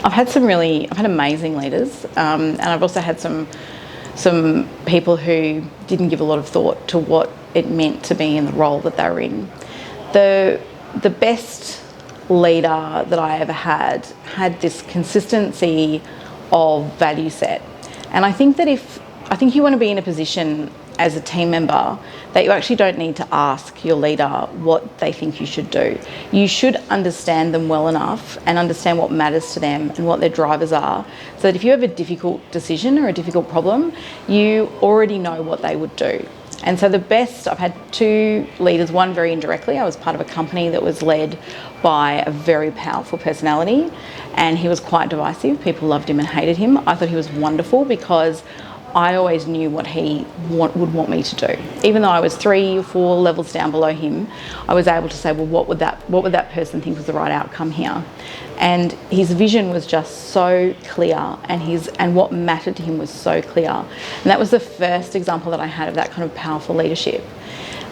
I've had amazing leaders, and I've also had some people who didn't give a lot of thought to what it meant to be in the role that they were in. The best leader that I ever had this consistency of value set, and I think you want to be in a position as a team member that you actually don't need to ask your leader what they think you should do. You should understand them well enough and understand what matters to them and what their drivers are, so that if you have a difficult decision or a difficult problem, you already know what they would do. And so I've had two leaders, one very indirectly. I was part of a company that was led by a very powerful personality, and he was quite divisive. People loved him and hated him. I thought he was wonderful because I always knew what he would want me to do. Even though I was 3 or 4 levels down below him, I was able to say, well, what would that person think was the right outcome here? And his vision was just so clear, and what mattered to him was so clear. And that was the first example that I had of that kind of powerful leadership.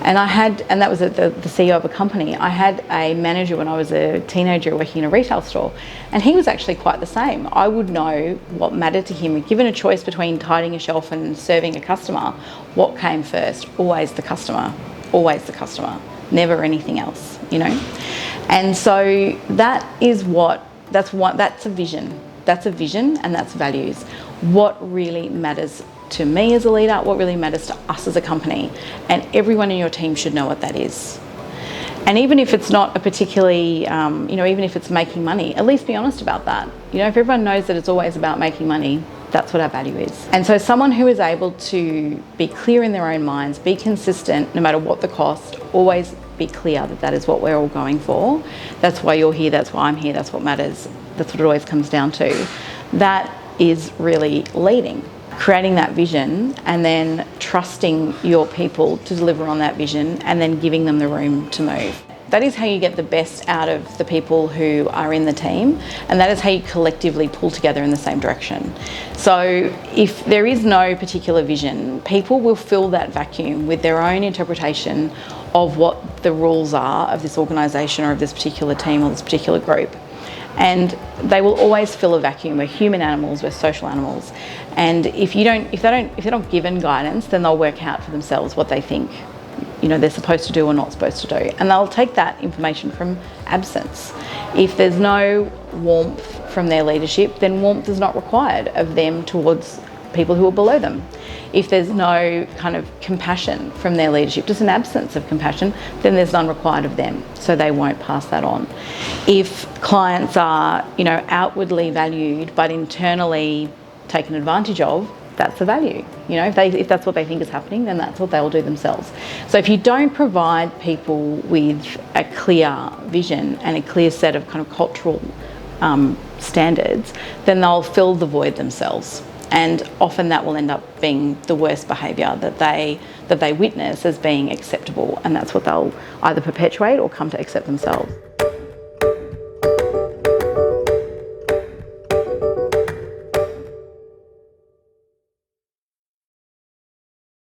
And that was at the CEO of a company. I had a manager when I was a teenager working in a retail store, and he was actually quite the same. I would know what mattered to him. Given a choice between tidying a shelf and serving a customer, what came first? Always the customer, never anything else, And so that's a vision. That's a vision, and that's values. What really matters to me as a leader, what really matters to us as a company, and everyone in your team should know what that is. And even if it's not a particularly, even if it's making money, at least be honest about that. If everyone knows that it's always about making money, that's what our value is. And so someone who is able to be clear in their own minds, be consistent no matter what the cost, always be clear that that is what we're all going for. That's why you're here, that's why I'm here, that's what matters. That's what it always comes down to. That is really leading. Creating that vision and then trusting your people to deliver on that vision and then giving them the room to move. That is how you get the best out of the people who are in the team, and that is how you collectively pull together in the same direction. So if there is no particular vision, people will fill that vacuum with their own interpretation of what the rules are of this organisation or of this particular team or this particular group. And they will always fill a vacuum. We're human animals, we're social animals. And if they're not given guidance, then they'll work out for themselves what they think they're supposed to do or not supposed to do. And they'll take that information from absence. If there's no warmth from their leadership, then warmth is not required of them towards people who are below them. If there's no kind of compassion from their leadership, just an absence of compassion, then there's none required of them, so they won't pass that on. If clients are, outwardly valued but internally taken advantage of, that's the value. If that's what they think is happening, then that's what they'll do themselves. So if you don't provide people with a clear vision and a clear set of kind of cultural standards, then they'll fill the void themselves. And often that will end up being the worst behaviour that they witness as being acceptable, and that's what they'll either perpetuate or come to accept themselves.